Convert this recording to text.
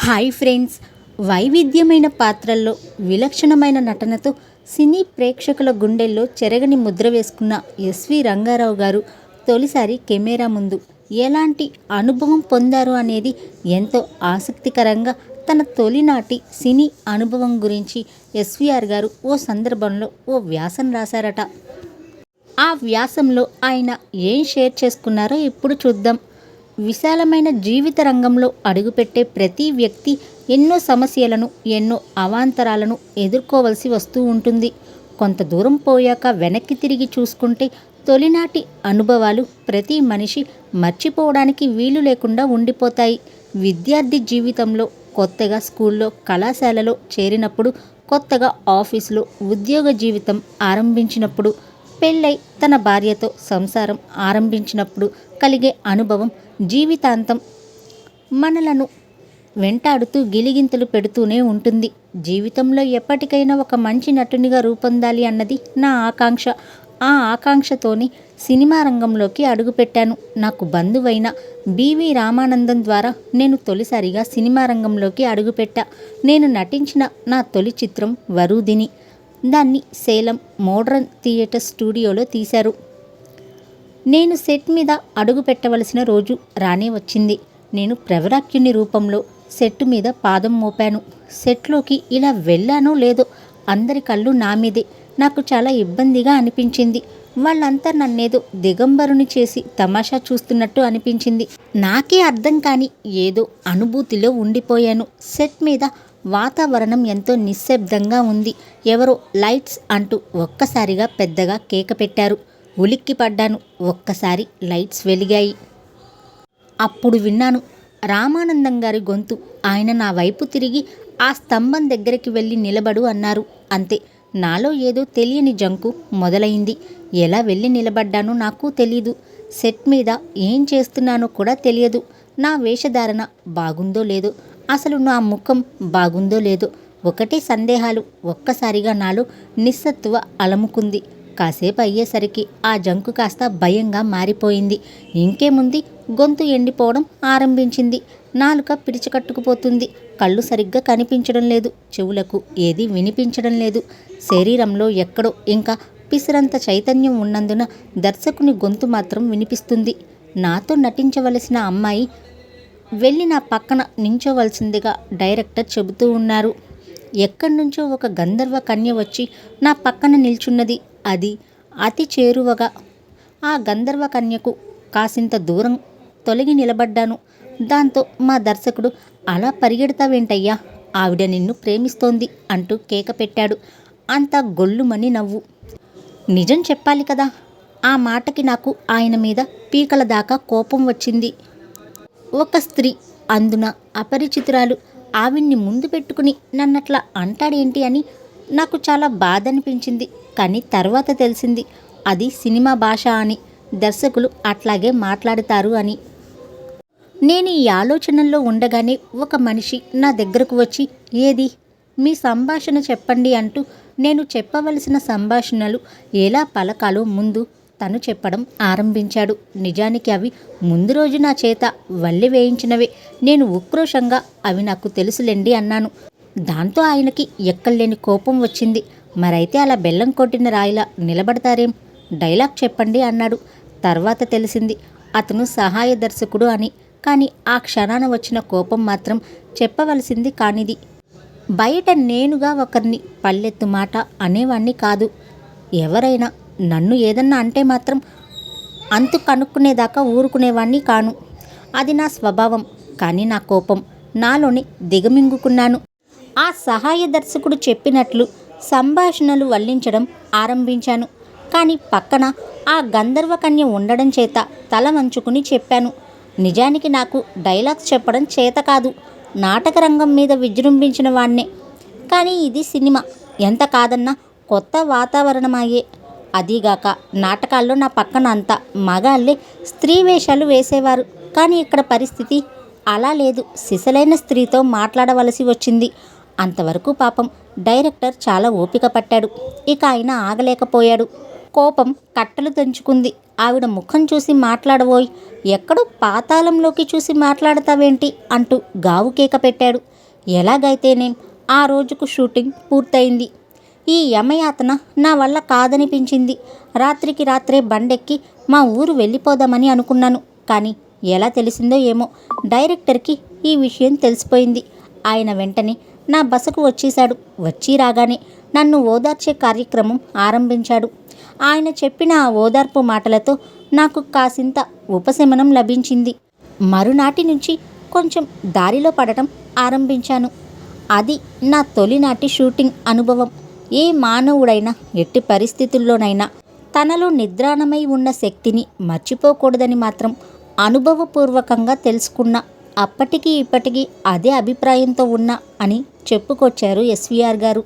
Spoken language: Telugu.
హాయ్ ఫ్రెండ్స్, వైవిధ్యమైన పాత్రల్లో విలక్షణమైన నటనతో సినీ ప్రేక్షకుల గుండెల్లో చెరగని ముద్ర వేసుకున్న ఎస్వి రంగారావు గారు తొలిసారి కెమెరా ముందు ఎలాంటి అనుభవం పొందారు అనేది ఎంతో ఆసక్తికరంగా తన తొలినాటి సినీ అనుభవం గురించి ఎస్విఆర్ గారు ఓ సందర్భంలో ఓ వ్యాసం రాశారట. ఆ వ్యాసంలో ఆయన ఏం షేర్ చేసుకున్నారో ఇప్పుడు చూద్దాం. విశాలమైన జీవిత రంగంలో అడుగుపెట్టే ప్రతి వ్యక్తి ఎన్నో సమస్యలను, ఎన్నో అవాంతరాలను ఎదుర్కోవలసి వస్తూ ఉంటుంది. కొంత దూరం పోయాక వెనక్కి తిరిగి చూసుకుంటే తొలినాటి అనుభవాలు ప్రతి మనిషి మర్చిపోవడానికి వీలు లేకుండా ఉండిపోతాయి. విద్యార్థి జీవితంలో కొత్తగా స్కూల్లో, కళాశాలలో చేరినప్పుడు, కొత్తగా ఆఫీసులో ఉద్యోగ జీవితం ఆరంభించినప్పుడు, పెళ్ళై తన భార్యతో సంసారం ఆరంభించినప్పుడు కలిగే అనుభవం జీవితాంతం మనలను వెంటాడుతూ గిలిగింతలు పెడుతూనే ఉంటుంది. జీవితంలో ఎప్పటికైనా ఒక మంచి నటునిగా రూపొందాలి అన్నది నా ఆకాంక్ష. ఆ ఆకాంక్షతోనే సినిమా రంగంలోకి అడుగుపెట్టాను. నాకు బంధువైన బివి రామానందం ద్వారా నేను తొలిసారిగా సినిమా రంగంలోకి అడుగుపెట్టా. నేను నటించిన నా తొలి చిత్రం వరూధిని. దాన్ని సేలం మోడ్రన్ థియేటర్ స్టూడియోలో తీశారు. నేను సెట్ మీద అడుగు పెట్టవలసిన రోజు రానే వచ్చింది. నేను ప్రవరాఖ్యుని రూపంలో సెట్ మీద పాదం మోపాను. సెట్లోకి ఇలా వెళ్ళానో లేదో అందరి కళ్ళు నా మీదే. నాకు చాలా ఇబ్బందిగా అనిపించింది. వాళ్ళంతా నన్నేదో దిగంబరుని చేసి తమాషా చూస్తున్నట్టు అనిపించింది. నాకే అర్థం కాని ఏదో అనుభూతిలో ఉండిపోయాను. సెట్ మీద వాతావరణం ఎంతో నిశ్శబ్దంగా ఉంది. ఎవరో లైట్స్ అంటూ ఒక్కసారిగా పెద్దగా కేక పెట్టారు. ఉలిక్కి పడ్డాను. ఒక్కసారి లైట్స్ వెలిగాయి. అప్పుడు విన్నాను రామానందం గారి గొంతు. ఆయన నా వైపు తిరిగి ఆ స్తంభం దగ్గరికి వెళ్ళి నిలబడు అన్నారు. అంతే, నాలో ఏదో తెలియని జంకు మొదలైంది. ఎలా వెళ్ళి నిలబడ్డానో నాకు తెలీదు. సెట్ మీద ఏం చేస్తున్నానో కూడా తెలియదు. నా వేషధారణ బాగుందో లేదో, అసలు నా ముఖం బాగుందో లేదో, ఒకటే సందేహాలు. ఒక్కసారిగా నాలో నిస్సత్తువ అలముకుంది. కాసేపు అయ్యేసరికి ఆ జంకు కాస్త భయంగా మారిపోయింది. ఇంకేముంది, గొంతు ఎండిపోవడం ఆరంభించింది. నాలుక పిడిచకట్టుకుపోతుంది. కళ్ళు సరిగ్గా కనిపించడం లేదు. చెవులకు ఏది వినిపించడం లేదు. శరీరంలో ఎక్కడో ఇంకా పిసరంత చైతన్యం ఉన్నందున దర్శకుని గొంతు మాత్రం వినిపిస్తుంది. నాతో నటించవలసిన అమ్మాయి వెళ్ళి నా పక్కన నించోవలసిందిగా డైరెక్టర్ చెబుతూ ఉన్నారు. ఎక్కడి నుంచో ఒక గంధర్వ కన్య వచ్చి నా పక్కన నిల్చున్నది. అది అతి చేరువగా. ఆ గంధర్వ కన్యకు కాసింత దూరం తొలగి నిలబడ్డాను. దాంతో మా దర్శకుడు, అలా పరిగెడతావేంటయ్యా, ఆవిడ నిన్ను ప్రేమిస్తోంది అంటూ కేక పెట్టాడు. అంత గొల్లుమని నవ్వు. నిజం చెప్పాలి కదా, ఆ మాటకి నాకు ఆయన మీద పీకల దాకా కోపం వచ్చింది. ఒక స్త్రీ, అందున అపరిచితురాలు, ఆవిడ్ని ముందు పెట్టుకుని నన్నట్లా అంటాడేంటి అని నాకు చాలా బాధ అనిపించింది. కానీ తర్వాత తెలిసింది అది సినిమా భాష అని, దర్శకులు అట్లాగే మాట్లాడతారు అని. నేను ఈ ఆలోచనల్లో ఉండగానే ఒక మనిషి నా దగ్గరకు వచ్చి, ఏది మీ సంభాషణ చెప్పండి అంటూ నేను చెప్పవలసిన సంభాషణలు ఎలా పలకాలో ముందు తను చెప్పడం ఆరంభించాడు. నిజానికి అవి ముందు రోజు నా చేత వల్లి వేయించినవే. నేను ఉక్రోషంగా, అవి నాకు తెలుసులేండి అన్నాను. దాంతో ఆయనకి ఎక్కడలేని కోపం వచ్చింది. మరైతే అలా బెల్లం కొట్టిన రాయిలా నిలబడతారేం, డైలాగ్ చెప్పండి అన్నాడు. తర్వాత తెలిసింది అతను సహాయ దర్శకుడు అని. కానీ ఆ క్షణాన వచ్చిన కోపం మాత్రం చెప్పవలసింది కానిది. బయట నేనుగా ఒకరిని పల్లెత్తు మాట అనేవాణ్ణి కాదు. ఎవరైనా నన్ను ఏదన్నా అంటే మాత్రం అంతు కనుక్కునేదాకా ఊరుకునేవాణ్ణి కాను. అది నా స్వభావం. కానీ నా కోపం నాలోని దిగమింగుకున్నాను. ఆ సహాయ దర్శకుడు చెప్పినట్లు సంభాషణలు వల్లించడం ఆరంభించాను. కానీ పక్కన ఆ గంధర్వ కన్య ఉండడం చేత తల వంచుకుని చెప్పాను. నిజానికి నాకు డైలాగ్స్ చెప్పడం చేత కాదు. నాటక రంగం మీద విజృంభించిన వాణ్ణే. కానీ ఇది సినిమా, ఎంత కాదన్నా కొత్త వాతావరణమయ్యే. అదీగాక నాటకాల్లో నా పక్కన అంతా మగాళ్ళే స్త్రీ వేషాలు వేసేవారు. కానీ ఇక్కడ పరిస్థితి అలా లేదు. సిసలైన స్త్రీతో మాట్లాడవలసి వచ్చింది. అంతవరకు పాపం డైరెక్టర్ చాలా ఓపిక పట్టాడు. ఇక ఆయన ఆగలేకపోయాడు. కోపం కట్టలు తెంచుకుంది. ఆవిడ ముఖం చూసి మాట్లాడబోయి, ఎక్కడో పాతాళంలోకి చూసి మాట్లాడతావేంటి అంటూ గావు కేక పెట్టాడు. ఎలాగైతేనేం ఆ రోజుకు షూటింగ్ పూర్తయింది. ఈ యమయాతన నా వల్ల కాదనిపించింది. రాత్రికి రాత్రే బండెక్కి మా ఊరు వెళ్ళిపోదామని అనుకున్నాను. కానీ ఎలా తెలిసిందో ఏమో, డైరెక్టర్కి ఈ విషయం తెలిసిపోయింది. ఆయన వెంటనే నా బసకు వచ్చేశాడు. వచ్చి రాగానే నన్ను ఓదార్చే కార్యక్రమం ఆరంభించాడు. ఆయన చెప్పిన ఆ ఓదార్పు మాటలతో నాకు కాసింత ఉపశమనం లభించింది. మరునాటి నుంచి కొంచెం దారిలో పడటం ఆరంభించాను. అది నా తొలినాటి షూటింగ్ అనుభవం. ఏ మానవుడైనా ఎట్టి పరిస్థితుల్లోనైనా తనలో నిద్రాణమై ఉన్న శక్తిని మర్చిపోకూడదని మాత్రం అనుభవపూర్వకంగా తెలుసుకున్నా. అప్పటికీ ఇప్పటికీ అదే అభిప్రాయంతో ఉన్నా అని చెప్పుకొచ్చారు ఎస్వీఆర్ గారు.